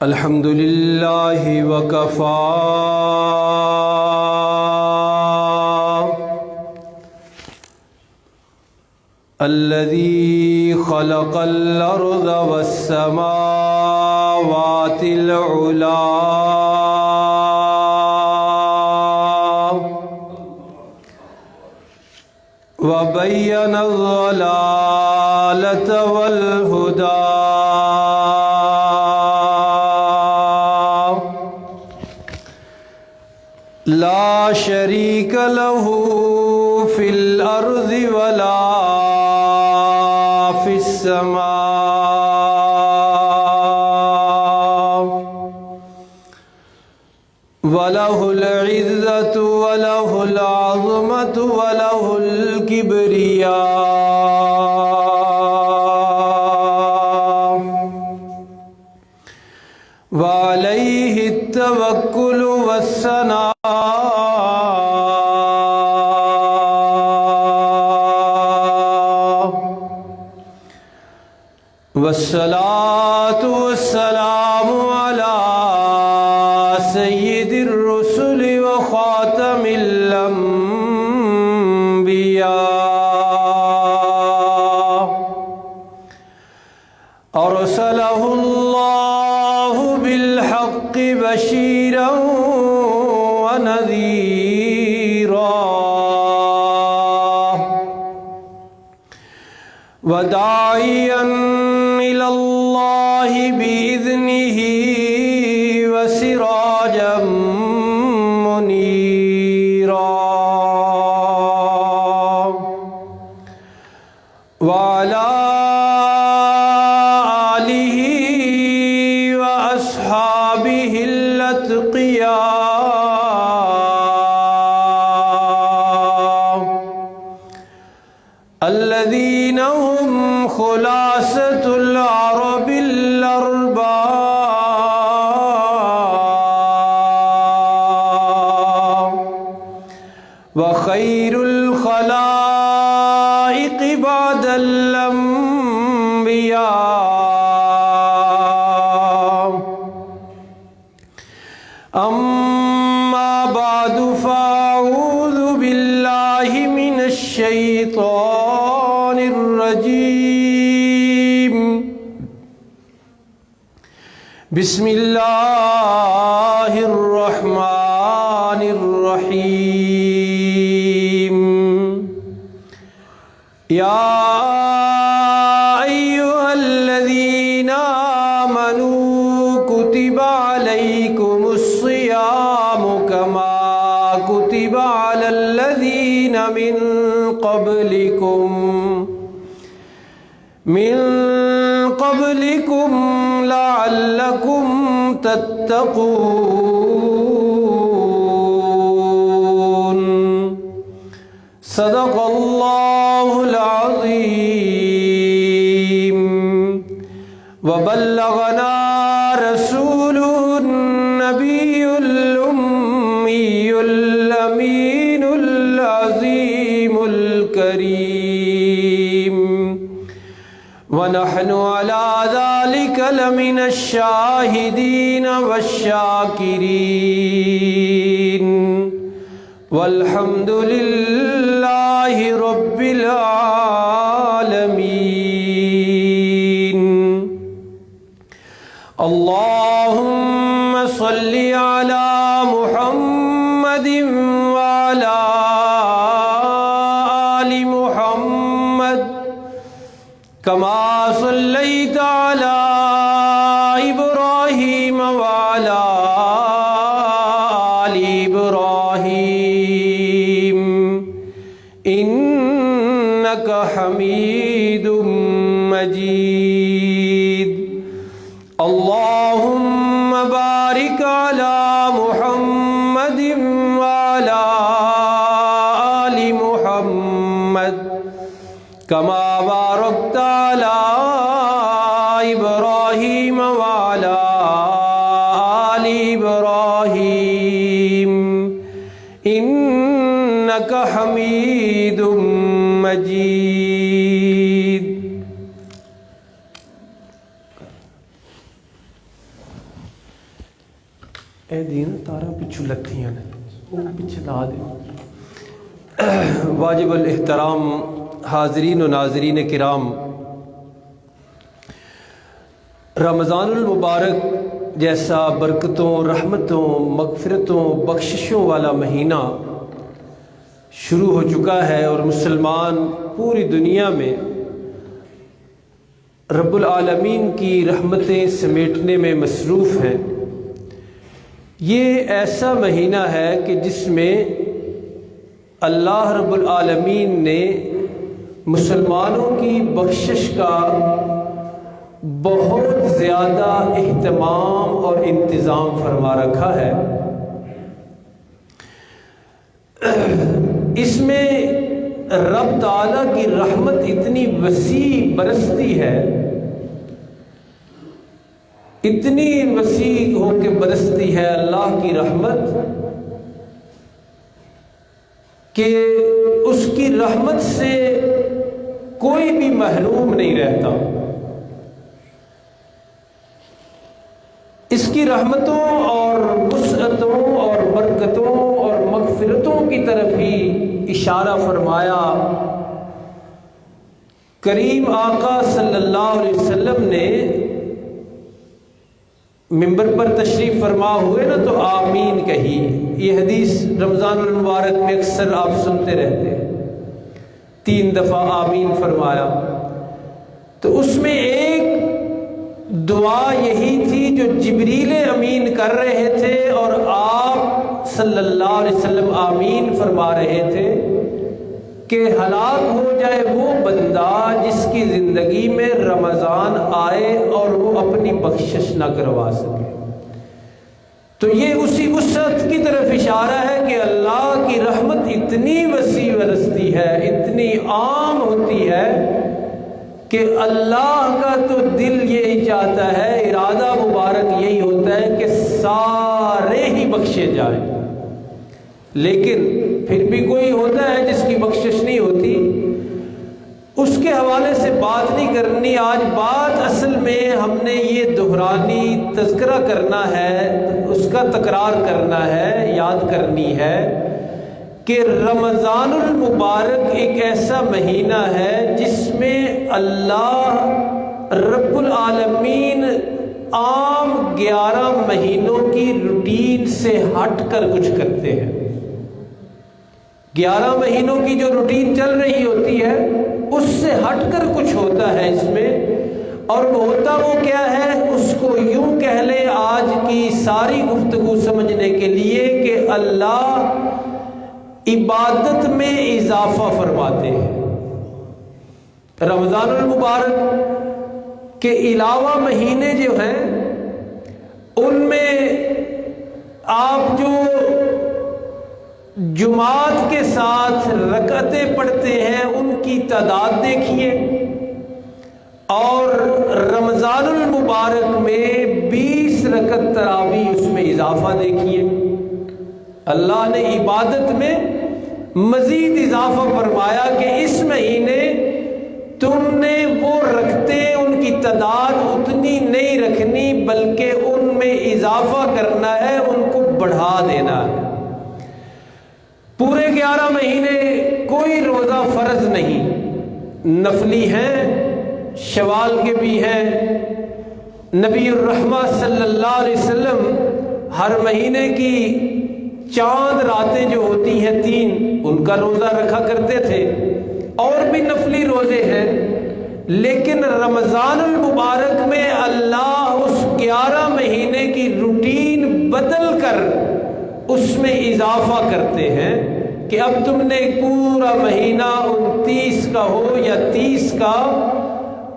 الحمد لله وكفى الذي خلق الأرض والسماوات العلى وبين الضلالة والهدى لا شريك له في الأرض ولا في السماء وله العزة وله العظمة وله الكبرياء وعليه التوكل والثناء والصلاة والسلام على سيد الرسل وخاتم الأنبياء أرسله الله بالحق بشيرا ونذيرا وداعيا إلى الله بإذنه وسراجا منيرا وعلى آله وأصحابه الأتقياء الذين هم خلاصة العرب الأرباب وخير الخلائق بعد الأنبياء أما بعد فأعوذ بالله من الشيطان الرجيم بسم الله الرحمن الرحيم يا أيها الذين آمنوا كتب عليكم الصيام كما كتب على الذين من قبلكم لعلكم تتقون صدق الله العظيم وبلغنا رسوله النبي الأمي الأمين العظيم الكريم ونحن على ذلك لمن الشاهدين والشاكرين والحمد لله رب العالمين اللهم صل على محمد وعلى آل محمد كما صليت على إبراهيم وعلى آل إبراهيم إنك حميد مجيد اللهم بارك على محمد وعلى آل محمد كما باركت على إبراهيم وعلى آل إبراهيم إنك إنك حميد مجيد. اے دین تارا پچھو لتیاں نے وہ پیچھے لا دے. واجب الاحترام حاضرین و ناظرین کرام، رمضان المبارک جیسا برکتوں، رحمتوں، مغفرتوں، بخششوں والا مہینہ شروع ہو چکا ہے، اور مسلمان پوری دنیا میں رب العالمین کی رحمتیں سمیٹنے میں مصروف ہیں. یہ ایسا مہینہ ہے کہ جس میں اللہ رب العالمین نے مسلمانوں کی بخشش کا بہت زیادہ اہتمام اور انتظام فرما رکھا ہے. اس میں رب تعالیٰ کی رحمت اتنی وسیع برستی ہے، اتنی وسیع ہو کے برستی ہے اللہ کی رحمت کہ اس کی رحمت سے کوئی بھی محروم نہیں رہتا. اس کی رحمتوں اور وسعتوں اور برکتوں اور مغفرتوں کی طرف ہی اشارہ فرمایا. کریم آقا صلی اللہ علیہ وسلم نے منبر پر تشریف فرما ہوئے نا تو آمین کہی. یہ حدیث رمضان المبارک میں اکثر آپ سنتے رہتے ہیں. 3 دفعہ آمین فرمایا. تو اس میں ایک دعا یہی تھی جو جبریل امین کر رہے تھے اور آپ صلی اللہ علیہ وسلم آمین فرما رہے تھے کہ ہلاک ہو جائے وہ بندہ جس کی زندگی میں رمضان آئے اور وہ اپنی بخشش نہ کروا سکے. تو یہ اسی وسعت کی طرف اشارہ ہے کہ اللہ کی رحمت اتنی وسیع برستی ہے، اتنی عام ہوتی ہے کہ اللہ کا تو دل یہی چاہتا ہے، ارادہ مبارک یہی ہوتا ہے کہ سارے ہی بخشے جائیں. لیکن پھر بھی کوئی ہوتا ہے جس کی بخشش نہیں ہوتی، اس کے حوالے سے بات نہیں کرنی. آج بات اصل میں ہم نے یہ دہرانی تذکرہ کرنا ہے، اس کا تکرار کرنا ہے، یاد کرنی ہے کہ رمضان المبارک ایک ایسا مہینہ ہے جس میں اللہ رب العالمین عام 11 مہینوں کی روٹین سے ہٹ کر کچھ کرتے ہیں. 11 مہینوں کی جو روٹین چل رہی ہوتی ہے اس سے ہٹ کر کچھ ہوتا ہے اس میں. اور ہوتا وہ کیا ہے، اس کو یوں کہہ لیں آج کی ساری گفتگو سمجھنے کے لیے کہ اللہ عبادت میں اضافہ فرماتے ہیں. رمضان المبارک کے علاوہ مہینے جو ہیں ان میں آپ جو جماعت کے ساتھ رکعتیں پڑھتے ہیں ان کی تعداد دیکھیے، اور رمضان المبارک میں 20 رکعت تراویح اس میں اضافہ دیکھیے. اللہ نے عبادت میں مزید اضافہ فرمایا کہ اس مہینے تم نے وہ رکھتے ان کی تعداد اتنی نہیں رکھنی بلکہ ان میں اضافہ کرنا ہے، ان کو بڑھا دینا ہے. پورے 11 مہینے کوئی روزہ فرض نہیں، نفلی ہیں، شوال کے بھی ہیں. نبی الرحمہ صلی اللہ علیہ وسلم ہر مہینے کی چاند راتیں جو ہوتی ہیں 3 ان کا روزہ رکھا کرتے تھے، اور بھی نفلی روزے ہیں. لیکن رمضان المبارک میں اللہ اس 11 مہینے کی روٹین بدل کر اس میں اضافہ کرتے ہیں کہ اب تم نے پورا مہینہ 29 کا ہو یا 30 کا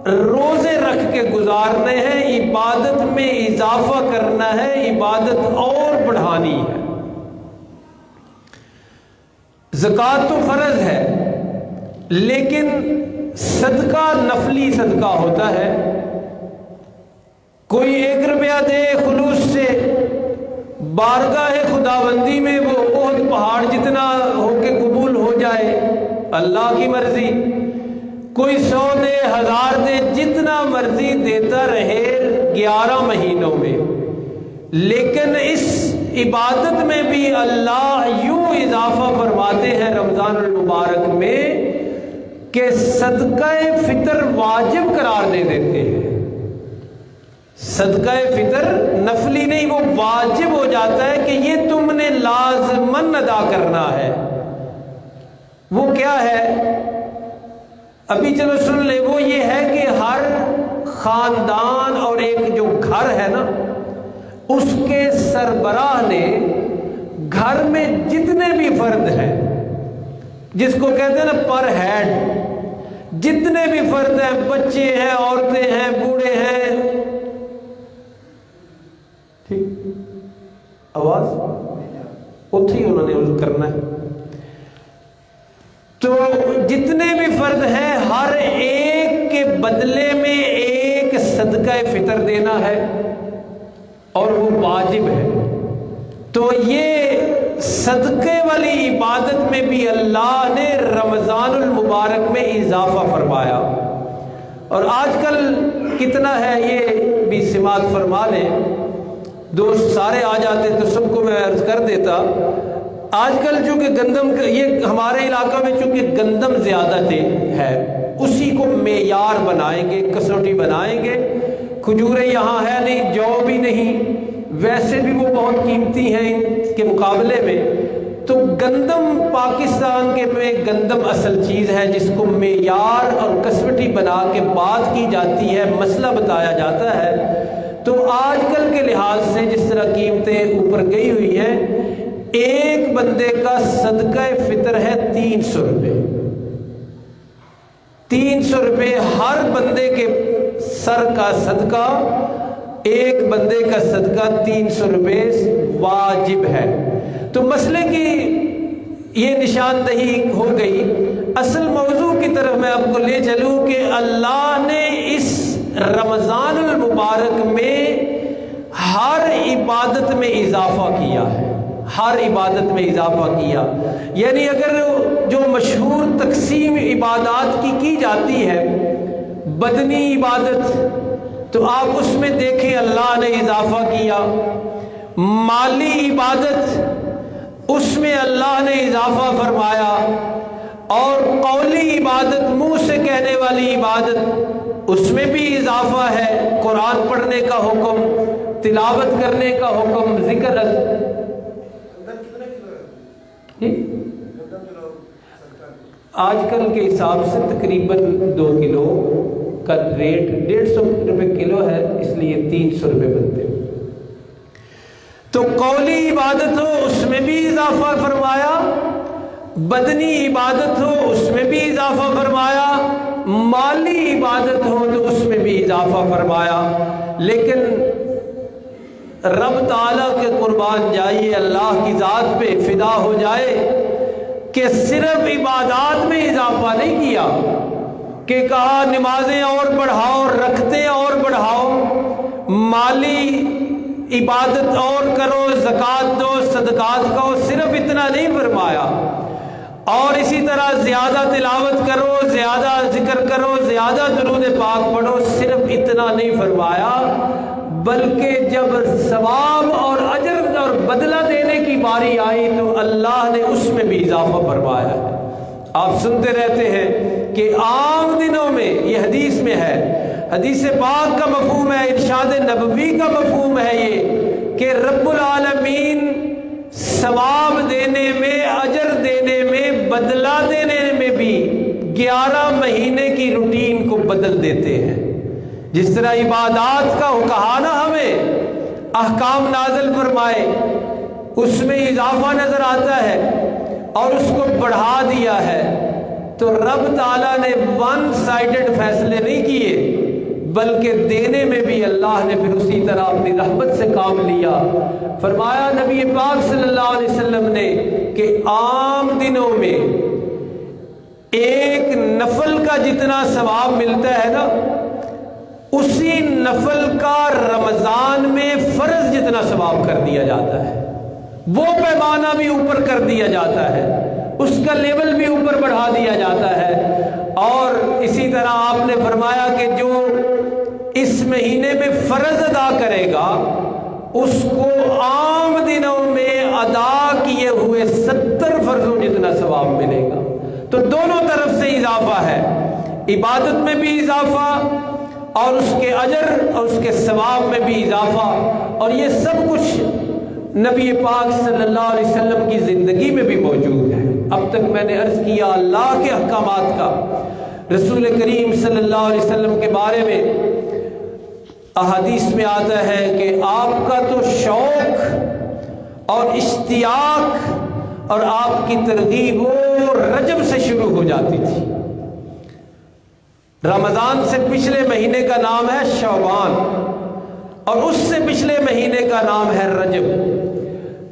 روزے رکھ کے گزارنے ہیں، عبادت میں اضافہ کرنا ہے، عبادت اور بڑھانی ہے. زکوٰۃ تو فرض ہے لیکن صدقہ نفلی صدقہ ہوتا ہے. کوئی 1 روپیہ دے خلوص سے، بارگاہ خداوندی میں وہ احد پہاڑ جتنا ہو کے قبول جائے اللہ کی مرضی، کوئی 100 دے 1000 دے، جتنا مرضی دیتا رہے 11 مہینوں میں، لیکن اس عبادت میں بھی اللہ یوں اضافہ فرماتے ہیں رمضان المبارک میں کہ صدقہ فطر واجب قرار دے دیتے ہیں۔ صدقہ فطر نفلی نہیں، وہ واجب ہو جاتا ہے کہ یہ تم نے لازماً ادا کرنا ہے۔ وہ کیا ہے؟ ابھی چلو سن لے، وہ یہ ہے کہ ہر خاندان اور ایک جو گھر ہے نا، اس کے سربراہ نے گھر میں جتنے بھی فرد ہیں، جس کو کہتے ہیں نا پر ہیڈ، جتنے بھی فرد ہیں، بچے ہیں، عورتیں ہیں، بوڑھے ہیں، ٹھیک آواز اتھی ہی انہوں نے کرنا ہے، تو جتنے بھی فرد ہیں ہر ایک کے بدلے میں ایک صدقہ فطر دینا ہے اور وہ واجب ہے۔ تو یہ صدقے والی عبادت میں بھی اللہ نے رمضان المبارک میں اضافہ فرمایا۔ اور آج کل کتنا ہے یہ بھی سماعت فرما لیں، دوست سارے آ جاتے تو سب کو میں عرض کر دیتا۔ آج کل چونکہ گندم، یہ ہمارے علاقہ میں چونکہ گندم زیادہ ہے، اسی کو معیار بنائیں گے، کسوٹی بنائیں گے۔ کھجوریں یہاں ہے نہیں، جو بھی نہیں، ویسے بھی وہ بہت قیمتی ہیں ان کے مقابلے میں، تو گندم پاکستان کے میں گندم اصل چیز ہے جس کو معیار اور کسوٹی بنا کے بات کی جاتی ہے، مسئلہ بتایا جاتا ہے۔ تو آج کل کے لحاظ سے جس طرح قیمتیں اوپر گئی ہوئی ہیں، ایک بندے کا صدقہ فطر ہے 300 روپے، 300 روپے ہر بندے کے سر کا صدقہ، ایک بندے کا صدقہ 300 روپے واجب ہے۔ تو مسئلے کی یہ نشاندہی ہو گئی۔ اصل موضوع کی طرف میں آپ کو لے چلوں کہ اللہ نے اس رمضان المبارک میں ہر عبادت میں اضافہ کیا ہے، ہر عبادت میں اضافہ کیا۔ یعنی اگر جو مشہور تقسیم عبادات کی جاتی ہے، بدنی عبادت، تو آپ اس میں دیکھیں اللہ نے اضافہ کیا۔ مالی عبادت، اس میں اللہ نے اضافہ فرمایا، اور قولی عبادت، منہ سے کہنے والی عبادت، اس میں بھی اضافہ ہے۔ قرآن پڑھنے کا حکم، تلاوت کرنے کا حکم، ذکر۔ آج کل کے حساب سے تقریباً 2 کلو کا ریٹ 150 روپے کلو ہے، اس لیے 300 روپے بنتے ہیں۔ تو قولی عبادت ہو اس میں بھی اضافہ فرمایا، بدنی عبادت ہو اس میں بھی اضافہ فرمایا، مالی عبادت ہو تو اس میں بھی اضافہ فرمایا۔ لیکن رب تعالیٰ کے قربان جائیے، اللہ کی ذات پہ فدا ہو جائے کہ صرف عبادات میں اضافہ نہیں کیا کہ کہا نمازیں اور بڑھاؤ، رکھتے اور بڑھاؤ، مالی عبادت اور کرو، زکوٰۃ دو، صدقات کو، صرف اتنا نہیں فرمایا۔ اور اسی طرح زیادہ تلاوت کرو، زیادہ ذکر کرو، زیادہ درود پاک پڑھو، صرف اتنا نہیں فرمایا، بلکہ جب ثواب اور اجر اور بدلہ دینے کی باری آئی تو اللہ نے اس میں بھی اضافہ فرمایا ہے۔ آپ سنتے رہتے ہیں کہ عام دنوں میں، یہ حدیث میں ہے، حدیث پاک کا مفہوم ہے، ارشاد نبوی کا مفہوم ہے یہ کہ رب العالمین ثواب دینے میں، اجر دینے میں، بدلہ دینے میں بھی 11 مہینے کی روٹین کو بدل دیتے ہیں۔ جس طرح عبادات کا کہا نا ہمیں احکام نازل فرمائے، اس میں اضافہ نظر آتا ہے اور اس کو بڑھا دیا ہے، تو رب تعالیٰ نے ون سائیڈڈ فیصلے نہیں کیے، بلکہ دینے میں بھی اللہ نے پھر اسی طرح اپنی رحمت سے کام لیا۔ فرمایا نبی پاک صلی اللہ علیہ وسلم نے کہ عام دنوں میں ایک نفل کا جتنا ثواب ملتا ہے نا، اسی نفل کا رمضان میں فرض جتنا ثواب کر دیا جاتا ہے، وہ پیمانہ بھی اوپر کر دیا جاتا ہے۔ اس کا لیول بھی اوپر بڑھا دیا جاتا ہے۔ اور اسی طرح آپ نے فرمایا کہ جو اس مہینے میں فرض ادا کرے گا اس کو عام دنوں میں ادا کیے ہوئے 70 فرضوں جتنا ثواب ملے گا۔ تو دونوں طرف سے اضافہ ہے، عبادت میں بھی اضافہ اور اس کے اجر اور اس کے ثواب میں بھی اضافہ، اور یہ سب کچھ نبی پاک صلی اللہ علیہ وسلم کی زندگی میں بھی موجود ہے۔ اب تک میں نے عرض کیا اللہ کے احکامات کا، رسول کریم صلی اللہ علیہ وسلم کے بارے میں احادیث میں آتا ہے کہ آپ کا تو شوق اور اشتیاق اور آپ کی ترغیب وہ رجب سے شروع ہو جاتی تھی۔ رمضان سے پچھلے مہینے کا نام ہے شعبان اور اس سے پچھلے مہینے کا نام ہے رجب۔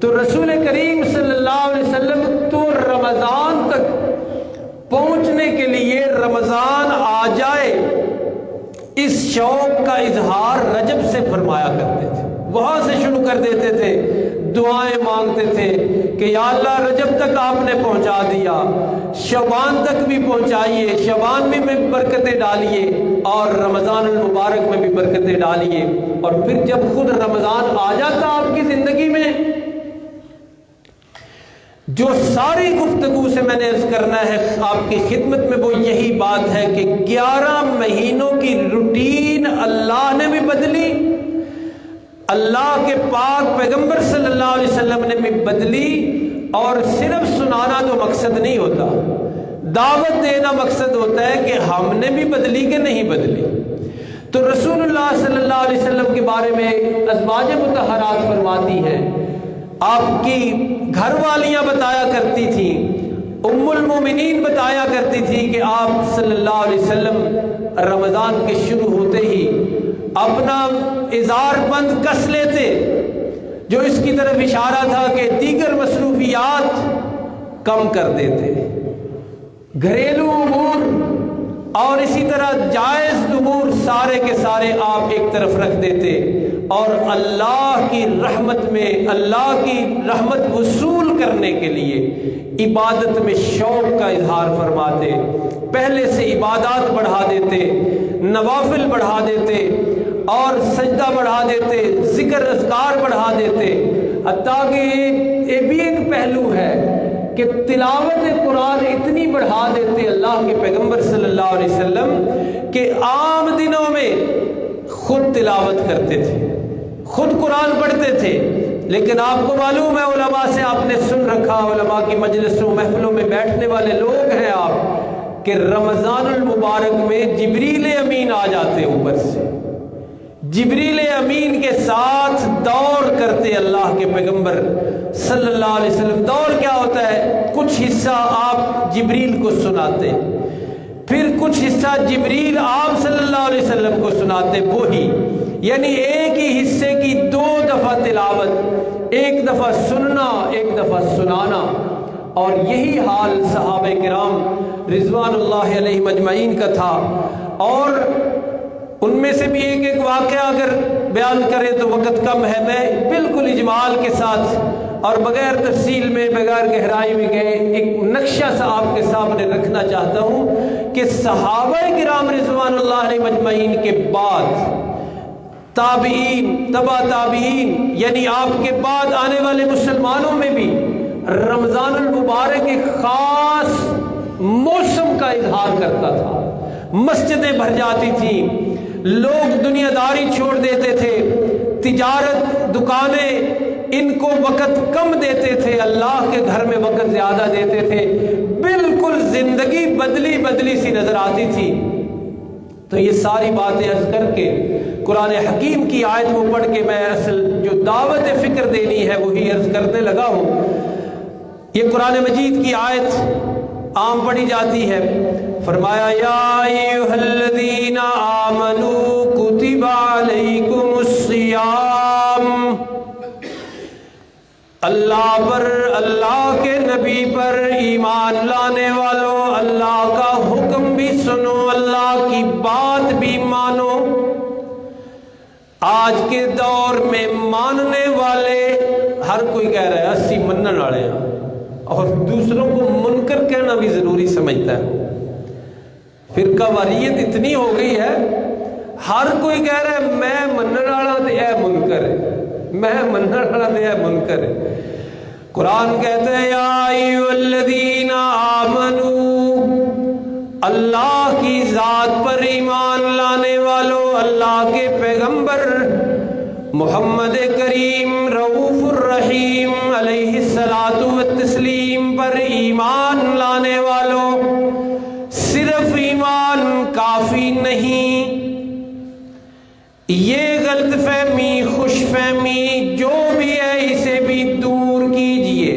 تو رسول کریم صلی اللہ علیہ وسلم تو رمضان تک پہنچنے کے لیے رمضان آ جائے اس شوق کا اظہار رجب سے فرمایا کرتے تھے، وہاں سے شروع کر دیتے تھے، دعائیں مانگتے تھے کہ یا اللہ رجب تک آپ نے پہنچا دیا، شعبان تک بھی پہنچائیے، شعبان میں برکتیں ڈالیے اور رمضان المبارک میں بھی برکتیں ڈالیے۔ اور پھر جب خود رمضان آ جاتا آپ کی زندگی میں، جو ساری گفتگو سے میں نے عرض کرنا ہے آپ کی خدمت میں وہ یہی بات ہے کہ 11 مہینوں کی روٹین اللہ نے بھی بدلی، اللہ کے پاک پیغمبر صلی اللہ علیہ وسلم نے بھی بدلی۔ اور صرف سنانا تو مقصد نہیں ہوتا، دعوت دینا مقصد ہوتا ہے کہ ہم نے بھی بدلی کہ نہیں بدلی۔ تو رسول اللہ صلی اللہ علیہ وسلم کے بارے میں ازواج مطہرات فرماتی ہیں، آپ کی گھر والیاں بتایا کرتی تھیں، ام المومنین بتایا کرتی تھی کہ آپ صلی اللہ علیہ وسلم رمضان کے شروع ہوتے ہی اپنا ازار بند کس لیتے، جو اس کی طرف اشارہ تھا کہ دیگر مصروفیات کم کر دیتے، گھریلو امور اور اسی طرح جائز امور سارے کے سارے آپ ایک طرف رکھ دیتے اور اللہ کی رحمت میں، اللہ کی رحمت وصول کرنے کے لیے عبادت میں شوق کا اظہار فرماتے، پہلے سے عبادات بڑھا دیتے، نوافل بڑھا دیتے اور سجدہ بڑھا دیتے، ذکر اذکار بڑھا دیتے۔ حتیٰ کہ یہ بھی ایک پہلو ہے کہ تلاوت قرآن اتنی بڑھا دیتے اللہ کے پیغمبر صلی اللہ علیہ وسلم کہ عام دنوں میں خود تلاوت کرتے تھے، خود قرآن پڑھتے تھے، لیکن آپ کو معلوم ہے، علماء سے آپ نے سن رکھا، علماء کی مجلسوں محفلوں میں بیٹھنے والے لوگ ہیں آپ، کہ رمضان المبارک میں جبریل امین آ جاتے اوپر سے، جبریل امین کے ساتھ دور کرتے اللہ کے پیغمبر صلی اللہ علیہ وسلم۔ دور کیا ہوتا ہے؟ کچھ حصہ آپ جبریل کو سناتے، پھر کچھ حصہ جبریل آپ صلی اللہ علیہ وسلم کو سناتے، وہی یعنی ایک ہی حصے کی 2 دفعہ تلاوت، ایک دفعہ سننا، ایک دفعہ سنانا۔ اور یہی حال صحابہ کرام رضوان اللہ علیہ مجمعین کا تھا۔ اور ان میں سے بھی ایک ایک واقعہ اگر بیان کریں تو وقت کم ہے، میں بالکل اجمال کے ساتھ اور بغیر تفصیل میں، بغیر گہرائی میں گئے ایک نقشہ سا آپ کے سامنے رکھنا چاہتا ہوں کہ صحابہ کرام رضوان اللہ علیہ مجمعین کے بعد تابعین، تبع تابعین، یعنی آپ کے بعد آنے والے مسلمانوں میں بھی رمضان المبارک ایک خاص موسم کا اظہار کرتا تھا۔ مسجدیں بھر جاتی تھیں، لوگ دنیا داری چھوڑ دیتے تھے، تجارت، دکانیں، ان کو وقت کم دیتے تھے، اللہ کے گھر میں وقت زیادہ دیتے تھے، بالکل زندگی بدلی بدلی سی نظر آتی تھی۔ تو یہ ساری باتیں عرض کر کے قرآن حکیم کی آیت کو پڑھ کے میں اصل جو دعوت فکر دینی ہے وہی عرض کرنے لگا ہوں۔ یہ قرآن مجید کی آیت عام پڑھی جاتی ہے، فرمایا یا ایھا الذین آمنوا کتب علیکم الصیام، اللہ پر، اللہ کے نبی پر ایمان لانے والوں، اللہ کا حکم بھی سنو، اللہ کی بات بھی مانو۔ آج کے دور میں ماننے والے ہر کوئی کہہ رہا ہے 80 منن والے ہیں، اور دوسروں کو منکر کہنا بھی ضروری سمجھتا ہے۔ فرقہ واریت اتنی ہو گئی ہے، ہر کوئی کہہ رہا ہے میں منن والا تے اے منکر ہے، میں منن والا تے اے منکر ہے۔ قرآن کہتا ہے یا ایھا الذین آمنو، اللہ کی ذات پر ایمان لانے والوں، اللہ کے پیغمبر محمد کریم رؤوف الرحیم علیہ الصلاۃ والتسلیم پر ایمان لانے والوں، صرف ایمان کافی نہیں، یہ غلط فہمی، خوش فہمی جو بھی ہے اسے بھی دور کیجئے۔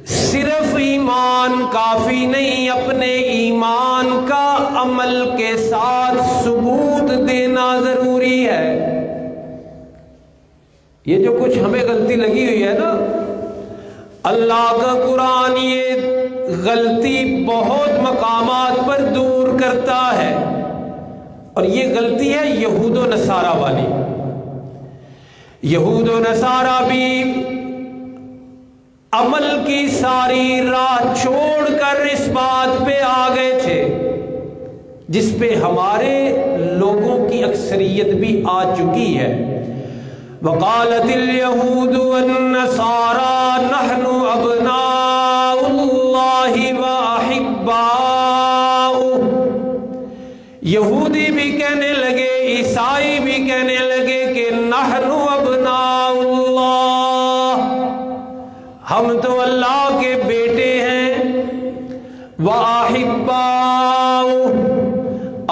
صرف ایمان کافی نہیں، اپنے ایمان کا عمل کے ساتھ ثبوت دینا ضروری ہے۔ یہ جو کچھ ہمیں غلطی لگی ہوئی ہے نا، اللہ کا قرآن یہ غلطی بہت مقامات پر دور کرتا ہے، اور یہ غلطی ہے یہود و نصارہ والی۔ یہود و نصارہ بھی عمل کی ساری راہ چھوڑ کر اس بات پہ آ گئے تھے جس پہ ہمارے لوگوں کی اکثریت بھی آ چکی ہے۔ وقالت اليہود والنصارى نحن ابناء اللہ واحباؤہ، یہودی بھی کہنے لگے، عیسائی بھی کہنے لگے کہ نحن ابناء اللہ، ہم تو اللہ کے بیٹے ہیں، وَأَحِبَّاؤُهُ،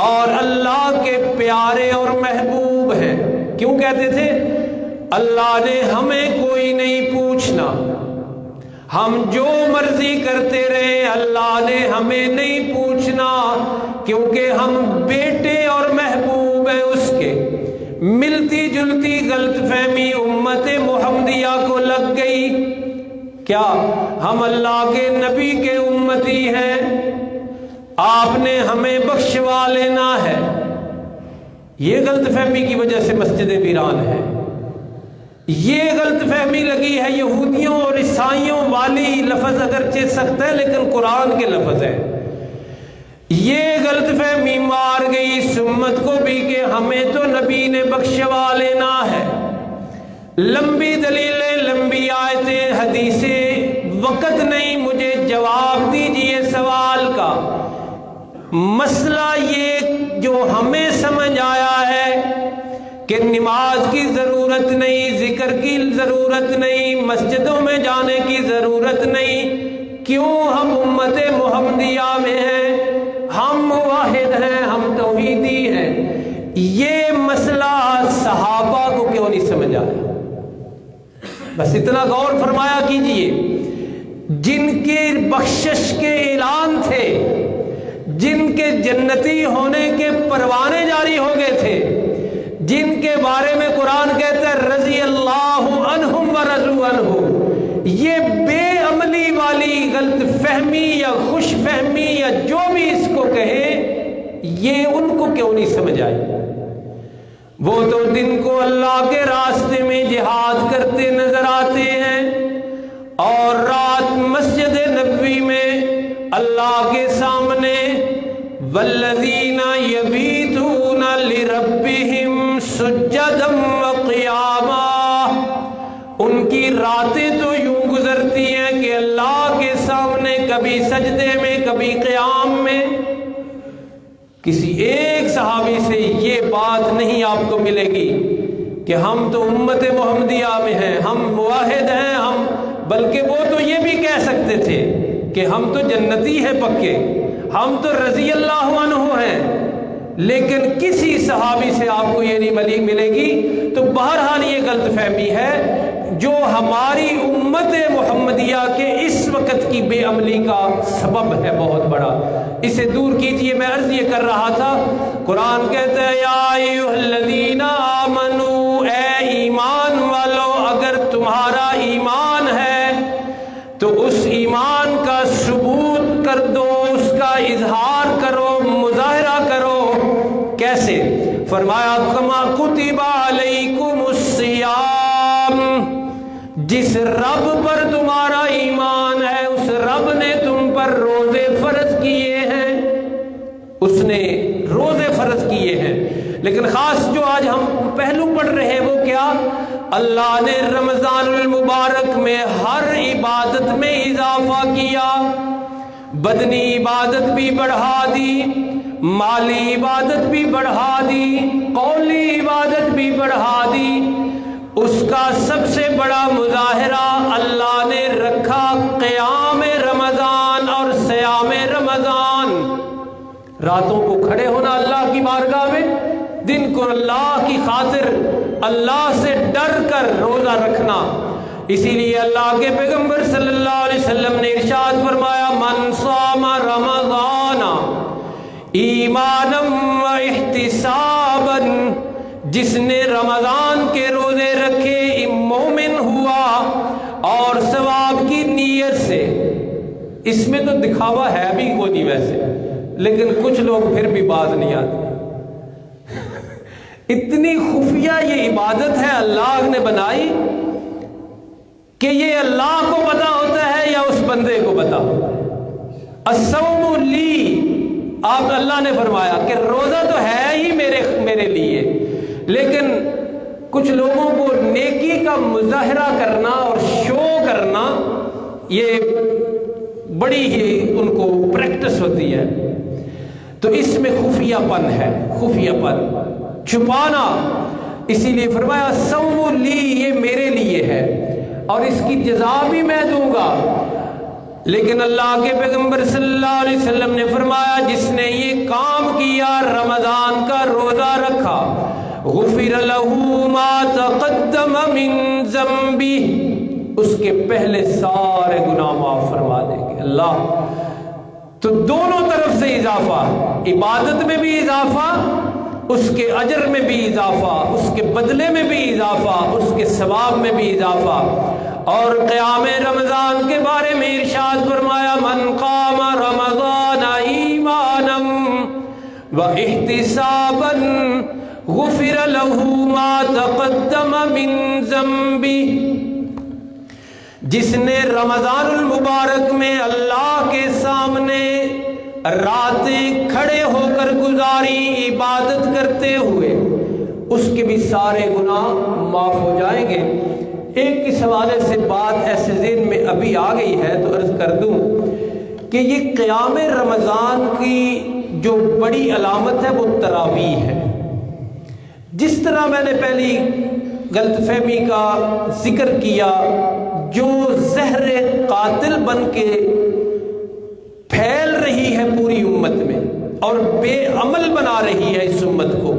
اور اللہ کے پیارے اور محبوب ہیں۔ کیوں کہتے تھے؟ اللہ نے ہمیں کوئی نہیں پوچھنا، ہم جو مرضی کرتے رہے، اللہ نے ہمیں نہیں پوچھنا، کیونکہ ہم بیٹے اور محبوب ہیں اس کے۔ ملتی جلتی غلط فہمی امت محمدیہ کو لگ گئی، کیا ہم اللہ کے نبی کے امتی ہیں، آپ نے ہمیں بخشوا لینا ہے۔ یہ غلط فہمی کی وجہ سے مسجد ویران ہے۔ یہ غلط فہمی لگی ہے یہودیوں اور عیسائیوں والی، لفظ اگرچہ سخت ہے لیکن قرآن کے لفظ ہے۔ یہ غلط فہمی مار گئی اس امت کو بھی کہ ہمیں تو نبی نے بخشوا لینا ہے۔ لمبی دلیلیں، لمبی آیتیں، حدیثیں، وقت نہیں، مجھے جواب دیجئے سوال کا۔ مسئلہ یہ جو ہمیں سمجھ آیا ہے کہ نماز کی ضرورت نہیں، ذکر کی ضرورت نہیں، مسجدوں میں جانے کی ضرورت نہیں، کیوں ہم امت محمدیہ میں ہیں، ہم واحد ہیں، ہم توحیدی ہیں، یہ مسئلہ صحابہ کو کیوں نہیں سمجھ آیا؟ بس اتنا غور فرمایا کیجئے، جن کے بخشش کے اعلان تھے، جن کے جنتی ہونے کے پروانے جاری ہو گئے تھے، جن کے بارے میں قرآن کہتا ہے رضی اللہ عنہم ورضوا عنہ، یہ بے عملی والی غلط فہمی یا خوش فہمی یا جو بھی اس کو کہے، یہ ان کو کیوں نہیں سمجھ آئی؟ وہ تو دن کو اللہ کے راستے میں جہاد کرتے نظر آتے ہیں، اور رات مسجد نبوی میں اللہ کے سامنے والذین یبیتون لربہم سجدا وقیاما، ان کی راتیں تو یوں گزرتی ہیں کہ اللہ کے سامنے کبھی سجدے میں، کبھی قیام میں۔ کسی ایک صحابی سے یہ بات نہیں آپ کو ملے گی کہ ہم تو امت محمدیہ میں ہیں، ہم موحد ہیں، ہم، بلکہ وہ تو یہ بھی کہہ سکتے تھے کہ ہم تو جنتی ہیں پکے، ہم تو رضی اللہ عنہ ہیں، لیکن کسی صحابی سے آپ کو یہ نہیں ملے گی۔ تو بہرحال یہ غلط فہمی ہے جو ہماری امت محمدیہ کے اس وقت کی بے عملی کا سبب ہے بہت بڑا، اسے دور کیجئے۔ میں عرض یہ کر رہا تھا، قرآن کہتا ہے یا ایھا الذین آمنو، اے ایمان والو، اگر تمہارا ایمان ہے تو اس ایمان کا ثبوت کر دو، اس کا اظہار کرو، مظاہرہ کرو۔ کیسے؟ فرمایا کما کتب علیکم الصیام، جس رب پر تمہارا ایمان ہے رب نے تم پر روزے فرض کیے ہیں، اس نے روزے فرض کیے ہیں۔ لیکن خاص جو آج ہم پہلو پڑھ رہے ہیں وہ کیا؟ اللہ نے رمضان المبارک میں ہر عبادت میں اضافہ کیا، بدنی عبادت بھی بڑھا دی، مالی عبادت بھی بڑھا دی، قولی عبادت بھی بڑھا دی۔ اس کا سب سے بڑا مظاہرہ اللہ نے رکھا قیام رمضان اور صیام رمضان، راتوں کو کھڑے ہونا اللہ کی بارگاہ میں، دن کو اللہ کی خاطر اللہ سے ڈر کر روزہ رکھنا۔ اسی لیے اللہ کے پیغمبر صلی اللہ علیہ وسلم نے ارشاد فرمایا، من صام رمضان ایمانا و احتسابا، جس نے رمضان کے روزے رکھے مومن ہوا اور ثواب کی نیت سے۔ اس میں تو دکھاوا ہے بھی کوئی نہیں ویسے، لیکن کچھ لوگ پھر بھی بات نہیں آتی۔ اتنی خفیہ یہ عبادت ہے اللہ نے بنائی کہ یہ اللہ کو پتا ہوتا ہے یا اس بندے کو پتا ہوتا ہے۔ الصوم لی، آپ اللہ نے فرمایا کہ روزہ تو ہے ہی میرے لیے، لیکن کچھ لوگوں کو نیکی کا مظاہرہ کرنا اور شو کرنا یہ بڑی ہی ان کو پریکٹس ہوتی ہے، تو اس میں خفیہ پن ہے، خفیہ پن، چھپانا۔ اسی لیے فرمایا صوم لی، یہ میرے لیے ہے اور اس کی جزا بھی میں دوں گا۔ لیکن اللہ کے پیغمبر صلی اللہ علیہ وسلم نے فرمایا، جس نے یہ کام کیا، رمضان کا روزہ رکھا، غفر لہ ما تقدم من ذنبہ، اس کے پہلے سارے گناہ معاف فرما دیں گے اللہ۔ تو دونوں طرف سے اضافہ، عبادت میں بھی اضافہ، اس کے اجر میں بھی اضافہ، اس کے بدلے میں بھی اضافہ، اس کے ثواب میں بھی اضافہ۔ اور قیام رمضان کے بارے میں ارشاد فرمایا، من قام رمضان ایمانا و احتسابا غفر لہ ما تقدم من ذنبہ، جس نے رمضان المبارک میں اللہ کے سامنے راتیں کھڑے ہو کر گزاری عبادت کرتے ہوئے، اس کے بھی سارے گناہ معاف ہو جائیں گے۔ ایک اس حوالے سے بات ایسے ذہن میں ابھی آ گئی ہے تو عرض کر دوں کہ یہ قیام رمضان کی جو بڑی علامت ہے وہ تراویح ہے۔ جس طرح میں نے پہلی غلط فہمی کا ذکر کیا، جو زہر قاتل بن کے پھیل رہی ہے پوری امت میں اور بے عمل بنا رہی ہے اس امت کو،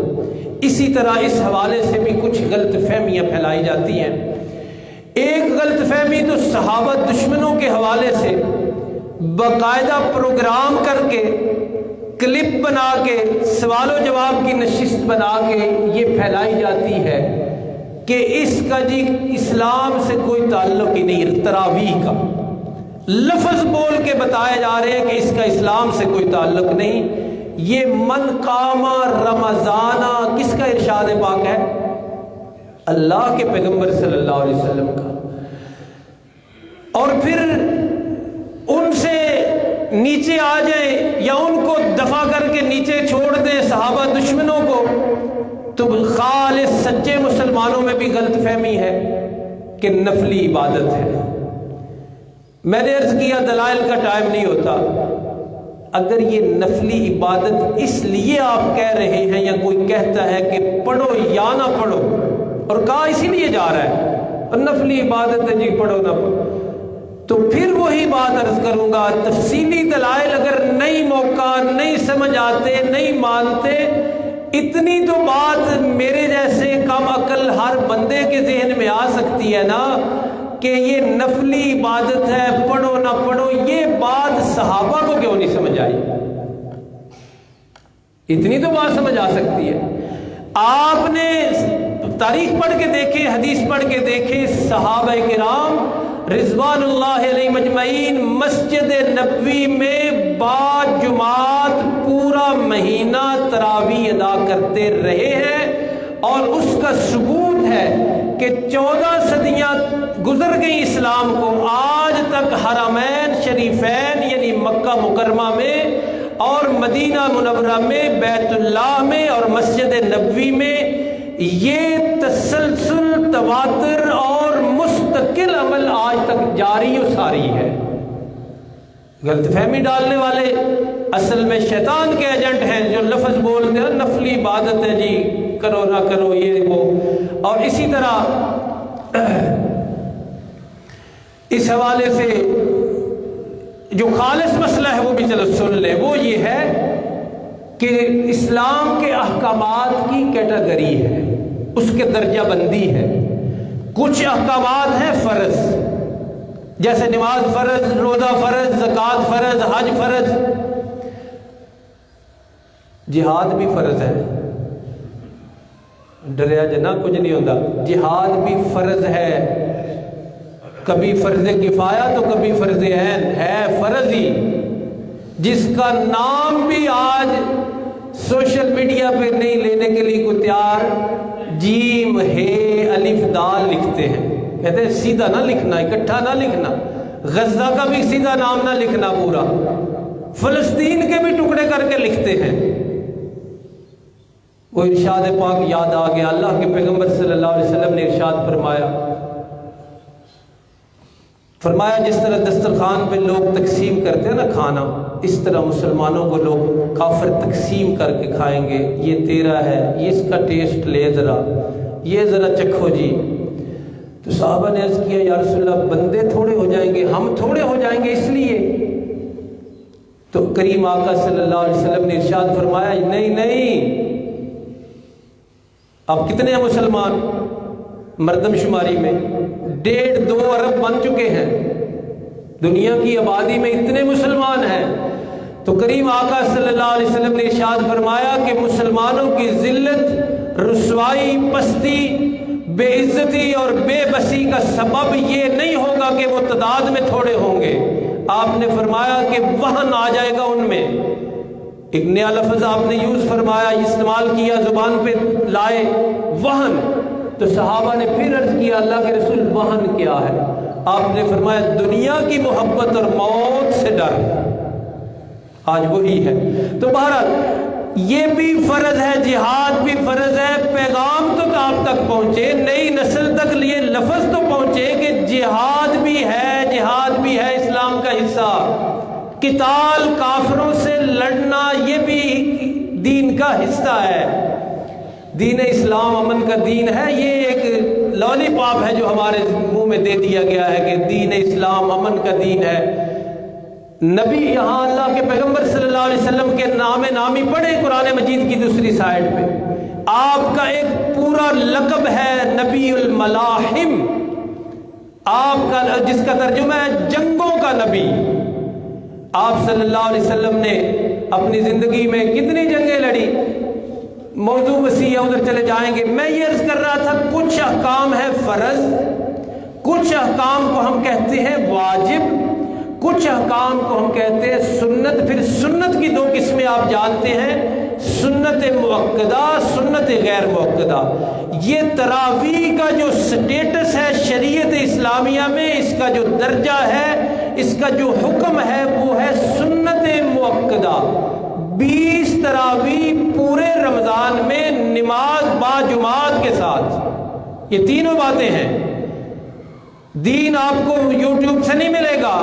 اسی طرح اس حوالے سے بھی کچھ غلط فہمیاں پھیلائی جاتی ہیں۔ ایک غلط فہمی تو صحابہ دشمنوں کے حوالے سے باقاعدہ پروگرام کر کے، کلپ بنا کے، سوال و جواب کی نشست بنا کے یہ پھیلائی جاتی ہے کہ اس کا جی اسلام سے کوئی تعلق ہی نہیں، تراویح کا لفظ بول کے بتائے جا رہے ہیں کہ اس کا اسلام سے کوئی تعلق نہیں۔ یہ من قام رمضانہ کس کا ارشاد پاک ہے؟ اللہ کے پیغمبر صلی اللہ علیہ وسلم کا۔ اور پھر ان سے نیچے آ جائیں یا ان کو دفع کر کے نیچے چھوڑ دیں صحابہ دشمنوں کو، تو خالص سچے مسلمانوں میں بھی غلط فہمی ہے کہ نفلی عبادت ہے۔ میں نے عرض کیا دلائل کا ٹائم نہیں ہوتا، اگر یہ نفلی عبادت اس لیے آپ کہہ رہے ہیں یا کوئی کہتا ہے کہ پڑھو یا نہ پڑھو، اور کہا اسی لیے جا رہا ہے اور نفلی عبادت ہے جی پڑھو نہ پڑھو، تو پھر وہی بات عرض کروں گا، تفصیلی دلائل اگر نہیں موقع، نہیں سمجھ آتے، نہیں مانتے، اتنی تو بات میرے جیسے کم عقل ہر بندے کے ذہن میں آ سکتی ہے نا کہ یہ نفلی عبادت ہے، پڑھو نہ پڑھو۔ یہ بات صحابہ کو کیوں نہیں سمجھ آئی؟ اتنی تو بات سمجھ آ سکتی ہے۔ آپ نے تاریخ پڑھ کے دیکھیں، حدیث پڑھ کے دیکھیں، صحابہ کرام رضوان اللہ علیہ مجمعین مسجد نبوی میں با جماعت پورا مہینہ تراویح ادا کرتے رہے ہیں، اور اس کا ثبوت ہے کہ 14 صدیاں گزر گئی اسلام کو، آج تک تک حرمین شریفین یعنی مکہ مکرمہ میں اور مدینہ منورہ میں، بیت اللہ میں اور مسجد نبوی میں یہ تسلسل تواتر اور مستقل عمل آج تک جاری و ساری ہے۔ غلط فہمی ڈالنے والے اصل میں شیطان کے ایجنٹ ہیں، جو لفظ بولتے ہیں نفلی عبادت ہے جی، کرو نہ کرو یہ وہ۔ اور اسی طرح اس حوالے سے جو خالص مسئلہ ہے وہ بھی چلو سن لیں، وہ یہ ہے کہ اسلام کے احکامات کی کیٹیگری ہے، اس کے درجہ بندی ہے۔ کچھ احکامات ہیں فرض، جیسے نماز فرض، روزہ فرض، زکوٰۃ فرض، حج فرض، جہاد بھی فرض ہے۔ ڈریا جنا کچھ نہیں ہوتا، جہاد بھی فرض ہے، کبھی فرض کفایہ تو کبھی فرض عین ہے، فرض ہی، جس کا نام بھی آج سوشل میڈیا پہ نہیں لینے کے لیے کوئی تیار، جیم ہے الف دال لکھتے ہیں، کہتے ہیں سیدھا نہ لکھنا، اکٹھا نہ لکھنا، غزہ کا بھی سیدھا نام نہ لکھنا پورا، فلسطین کے بھی ٹکڑے کر کے لکھتے ہیں۔ وہ ارشاد پاک یاد آ گیا، اللہ کے پیغمبر صلی اللہ علیہ وسلم نے ارشاد فرمایا جس طرح دسترخوان پہ لوگ تقسیم کرتے ہیں نا کھانا، اس طرح مسلمانوں کو لوگ کافر تقسیم کر کے کھائیں گے، یہ تیرا ہے، یہ اس کا ٹیسٹ لے ذرا، یہ ذرا چکھو جی۔ تو صحابہ نے عرض کیا یا رسول اللہ بندے تھوڑے ہو جائیں گے، ہم تھوڑے ہو جائیں گے اس لیے؟ تو کریم آقا صلی اللہ علیہ وسلم نے ارشاد فرمایا نہیں نہیں، اب کتنے ہیں مسلمان مردم شماری میں؟ 1.5-2 ارب بن چکے ہیں، دنیا کی آبادی میں اتنے مسلمان ہیں۔ تو کریم آقا صلی اللہ علیہ وسلم نے ارشاد فرمایا کہ مسلمانوں کی ذلت، رسوائی، پستی، بے عزتی اور بے بسی کا سبب یہ نہیں ہوگا کہ وہ تعداد میں تھوڑے ہوں گے، آپ نے فرمایا کہ وہن آ جائے گا ان میں۔ ایک نیا لفظ آپ نے یوز فرمایا، استعمال کیا، زبان پہ لائے، وہن۔ تو صحابہ نے پھر عرض کیا اللہ کے رسول وہن کیا ہے؟ آپ نے فرمایا دنیا کی محبت اور موت سے ڈر، آج وہی ہے۔ تو بہرحال یہ بھی فرض ہے، جہاد بھی فرض ہے، پیغام تو آپ تک پہنچے، نئی نسل تک یہ لفظ تو پہنچے کہ جہاد بھی ہے، جہاد بھی ہے اسلام کا حصہ، قتال کافروں سے لڑنا یہ بھی دین کا حصہ ہے۔ دین اسلام امن کا دین ہے، یہ ایک لالی پاپ ہے جو ہمارے منہ میں دے دیا گیا ہے کہ دین اسلام امن کا دین ہے۔ نبی یہاں اللہ کے پیغمبر صلی اللہ علیہ وسلم کے نامی پڑھے قرآن مجید کی دوسری سائڈ پہ، آپ کا ایک پورا لقب ہے نبی الملاحم، آپ کا جس کا ترجمہ ہے جنگوں کا نبی۔ آپ صلی اللہ علیہ وسلم نے اپنی زندگی میں کتنی جنگیں لڑی، موضوع وسیع ہے، ادھر چلے جائیں گے۔ میں یہ عرض کر رہا تھا کچھ احکام ہے فرض، کچھ احکام کو ہم کہتے ہیں واجب، کچھ احکام کو ہم کہتے ہیں سنت۔ پھر سنت کی 2 قسمیں آپ جانتے ہیں، سنت مؤکدہ، سنت غیر مؤکدہ۔ یہ تراویح کا جو سٹیٹس ہے شریعت اسلامیہ میں، اس کا جو درجہ ہے، اس کا جو حکم ہے وہ ہے سنت مؤکدہ۔ 20 تراویح پورے رمضان میں نماز با جماعت کے ساتھ، یہ تینوں باتیں ہیں۔ دین آپ کو یوٹیوب سے نہیں ملے گا،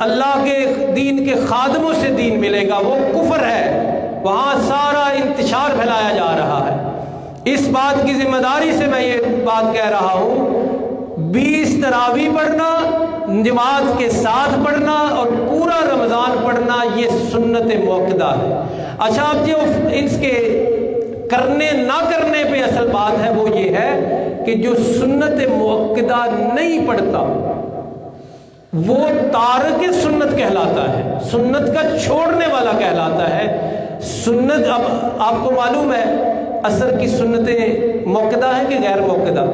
اللہ کے دین کے خادموں سے دین ملے گا، وہ کفر ہے، وہاں سارا انتشار پھیلایا جا رہا ہے۔ اس بات کی ذمہ داری سے میں یہ بات کہہ رہا ہوں، 20 تراویح پڑھنا، جماعت کے ساتھ پڑھنا اور پورا رمضان پڑھنا یہ سنت مؤکدہ ہے۔ اچھا اب جو اس کے کرنے نہ کرنے پہ اصل بات ہے وہ یہ ہے کہ جو سنت مؤکدہ نہیں پڑھتا وہ تارک سنت کہلاتا ہے، سنت کا چھوڑنے والا کہلاتا ہے۔ سنت اب آپ کو معلوم ہے عصر کی سنتیں مؤکدہ ہیں کہ غیر مؤکدہ؟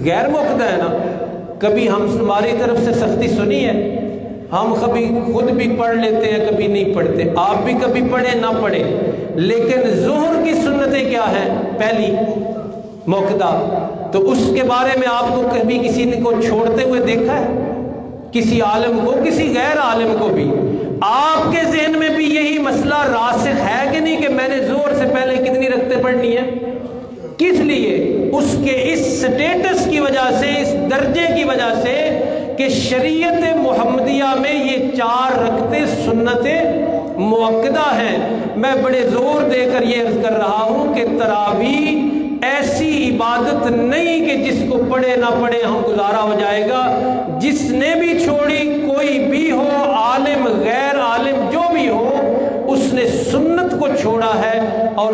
غیر مؤکدہ ہے نا۔ کبھی ہماری طرف سے سختی سنی ہے، ہم کبھی خود بھی پڑھ لیتے ہیں، کبھی نہیں پڑھتے، آپ بھی کبھی پڑھیں نہ پڑھیں، لیکن ظہر کی سنتیں کیا ہیں؟ پہلی مؤکدہ، تو اس کے بارے میں آپ کو کبھی کسی نے کو چھوڑتے ہوئے دیکھا ہے؟ کسی عالم کو، کسی غیر عالم کو بھی، آپ کے ذہن میں بھی یہی مسئلہ راسخ ہے کہ نہیں کہ میں نے زور سے پہلے کتنی رکعتیں پڑھنی ہیں؟ کس لیے؟ اس کے اس سٹیٹس کی وجہ سے، اس درجے کی وجہ سے کہ شریعت محمدیہ میں یہ 4 رکعتیں سنت مؤکدہ ہیں۔ میں بڑے زور دے کر یہ عرض کر رہا ہوں کہ تراویح ایسی عبادت نہیں کہ جس کو پڑھے نہ پڑھے ہم گزارا ہو جائے گا۔ جس نے بھی چھوڑی، کوئی بھی ہو، عالم غیر عالم جو بھی ہو، اس نے سنت کو چھوڑا ہے، اور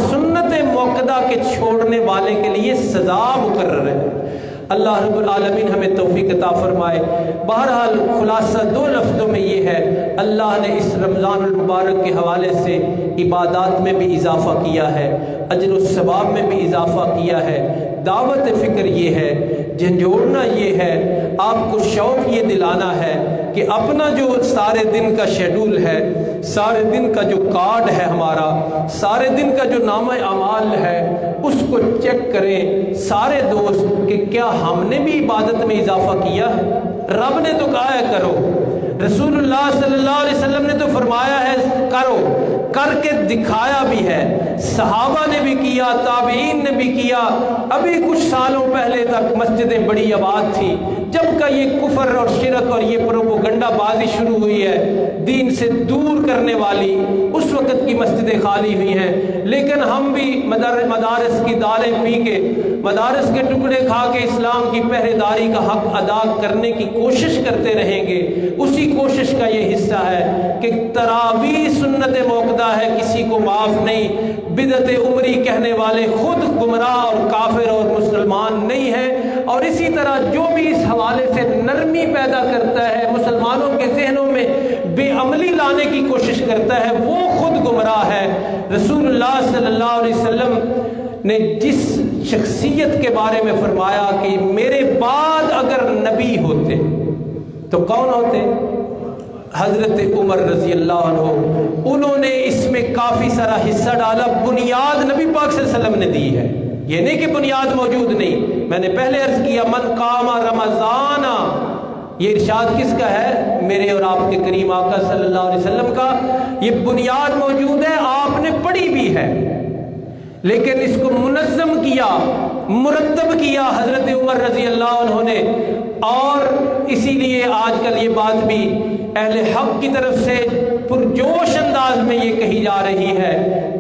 سنت مؤکدہ کے چھوڑنے والے کے لیے سزا مقرر ہے۔ اللہ رب العالمین ہمیں توفیق عطا فرمائے۔ بہرحال خلاصہ 2 لفظوں میں یہ ہے، اللہ نے اس رمضان المبارک کے حوالے سے عبادات میں بھی اضافہ کیا ہے، اجر و ثواب میں بھی اضافہ کیا ہے۔ دعوت فکر یہ ہے، جھنجھوڑنا یہ ہے، آپ کو شوق یہ دلانا ہے کہ اپنا جو سارے دن کا شیڈول ہے، سارے دن کا جو کارڈ ہے ہمارا، سارے دن کا جو نامہ اعمال ہے، اس کو چیک کریں سارے دوست کہ کیا ہم نے بھی عبادت میں اضافہ کیا ہے؟ رب نے تو کہا ہے کرو، رسول اللہ صلی اللہ علیہ وسلم نے تو فرمایا ہے کرو، کر کے دکھایا بھی ہے، صحابہ نے بھی کیا، تابعین نے بھی کیا۔ ابھی کچھ سالوں پہلے تک مسجدیں بڑی آباد تھی، جب کا یہ کفر اور شرک اور یہ پروپیگنڈا بازی شروع ہوئی ہے دین سے دور کرنے والی، اس وقت کی مسجدیں خالی ہوئی ہیں۔ لیکن ہم بھی مدارس کی دالیں پی کے، مدارس کے ٹکڑے کھا کے اسلام کی پہرے داری کا حق ادا کرنے کی کوشش کرتے رہیں گے۔ اسی کوشش کا یہ حصہ ہے کہ تراویح سنت موقدہ ہے، کسی کو معاف نہیں۔ بدعت عمری کہنے والے خود گمراہ اور کافر اور مسلمان نہیں ہیں، اور اسی طرح جو بھی اس حوالے سے نرمی پیدا کرتا ہے، مسلمانوں کے ذہنوں میں بے عملی لانے کی کوشش کرتا ہے، وہ خود گمراہ ہے۔ رسول اللہ صلی اللہ علیہ وسلم نے جس شخصیت کے بارے میں فرمایا کہ میرے بعد اگر نبی ہوتے تو کون ہوتے؟ حضرت عمر رضی اللہ عنہ۔ انہوں نے اس میں کافی سارا حصہ ڈالا۔ بنیاد نبی پاک صلی اللہ علیہ وسلم نے دی ہے، یہ نہیں کہ بنیاد موجود نہیں۔ میں نے پہلے عرض کیا من قام رمضان، یہ ارشاد کس کا ہے؟ میرے اور آپ کے کریم آقا صلی اللہ علیہ وسلم کا۔ یہ بنیاد موجود ہے، آپ نے پڑھی بھی ہے، لیکن اس کو منظم کیا، مرتب کیا حضرت عمر رضی اللہ عنہ نے۔ اور اسی لیے آج کل یہ بات بھی اہل حق کی طرف سے پرجوش انداز میں یہ کہی جا رہی ہے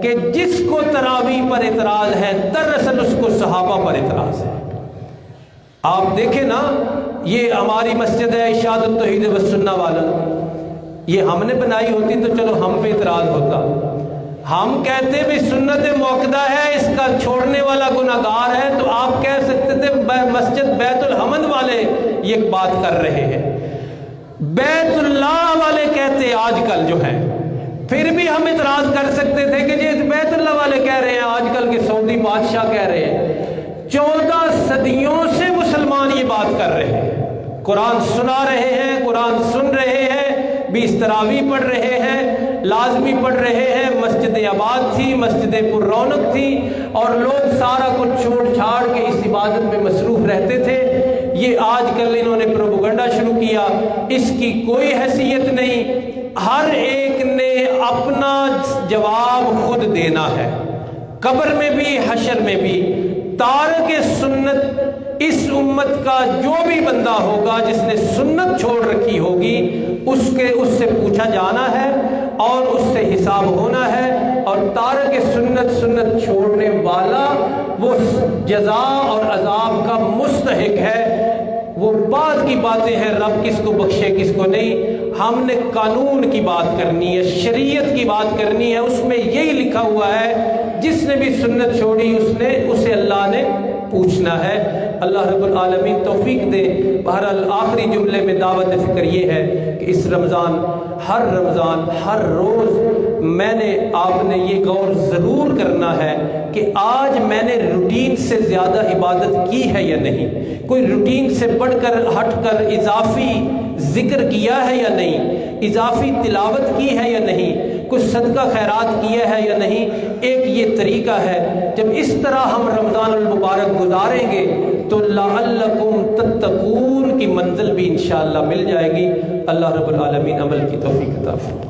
کہ جس کو تراویح پر اعتراض ہے، دراصل اس کو صحابہ پر اعتراض ہے۔ آپ دیکھیں نا، یہ ہماری مسجد ہے ارشاد التوحید والسنہ والا، یہ ہم نے بنائی ہوتی تو چلو ہم پہ اعتراض ہوتا۔ ہم کہتے بھی سنت موقدہ ہے، اس کا چھوڑنے والا گناہگار ہے، تو آپ کہہ سکتے تھے مسجد بیت الحمد والے یہ بات کر رہے ہیں، بیت اللہ والے کہتے آج کل جو ہیں، پھر بھی ہم اعتراض کر سکتے تھے کہ یہ بیت اللہ والے کہہ رہے ہیں، آج کل کے سعودی بادشاہ کہہ رہے ہیں۔ 14 صدیوں سے مسلمان یہ بات کر رہے ہیں، قرآن سنا رہے ہیں، قرآن سن رہے ہیں، 20 تراویح پڑھ رہے ہیں، لازمی پڑھ رہے ہیں، مسجدیں آباد تھی، مسجدیں پر رونق تھی، اور لوگ سارا کچھ چھوڑ چھاڑ کے اس عبادت میں مصروف رہتے تھے۔ یہ آج کل انہوں نے پروپیگنڈا شروع کیا، اس کی کوئی حیثیت نہیں۔ ہر ایک نے اپنا جواب خود دینا ہے، قبر میں بھی حشر میں بھی۔ تارک سنت اس امت کا جو بھی بندہ ہوگا جس نے سنت چھوڑ رکھی ہوگی، اس سے پوچھا جانا ہے اور اس سے حساب ہونا ہے، اور تارک سنت چھوڑنے والا وہ جزا اور عذاب کا مستحق ہے۔ وہ بعد کی باتیں ہیں، رب کس کو بخشے کس کو نہیں۔ ہم نے قانون کی بات کرنی ہے، شریعت کی بات کرنی ہے، اس میں یہی لکھا ہوا ہے جس نے بھی سنت چھوڑی اسے اللہ نے پوچھنا ہے۔ اللہ رب العالمین توفیق دے۔ بہرحال آخری جملے میں دعوت فکر یہ ہے کہ اس رمضان ہر روز میں نے آپ نے یہ غور ضرور کرنا ہے کہ آج میں نے روٹین سے زیادہ عبادت کی ہے یا نہیں، کوئی روٹین سے بڑھ کر ہٹ کر اضافی ذکر کیا ہے یا نہیں، اضافی تلاوت کی ہے یا نہیں، کچھ صدقہ خیرات کیا ہے یا نہیں۔ ایک یہ طریقہ ہے، جب اس طرح ہم رمضان المبارک گزاریں گے تو لعلکم تتقون کی منزل بھی انشاءاللہ مل جائے گی۔ اللہ رب العالمین عمل کی توفیق عطا فرمائے۔